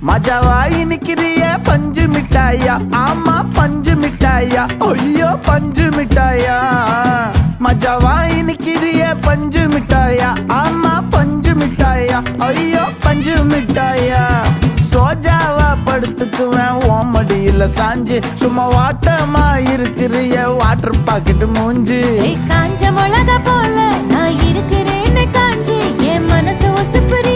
மஜாவாய் நிக்கிறிய பஞ்சு மிட்டாயா, ஆமா பஞ்சு மிட்டாயா, ஐயோ பஞ்சு மிட்டாயா. மஜாவாய் நிக்கிறிய பஞ்சு மிட்டாயா, ஆமா பஞ்சு மிட்டாயா, ஐயோ பஞ்சு மிட்டாயா. சோஜாவா படுத்துக்குவேன் ஓமடியில சாஞ்சு, சும்மா வாட்டமா இருக்கிறிய வாட்டர் பாக்கெட் மூஞ்சி. காஞ்ச மிளகா போல நான் இருக்கிறேன்னு காஞ்சி என் மனசு ஒசுப்புரி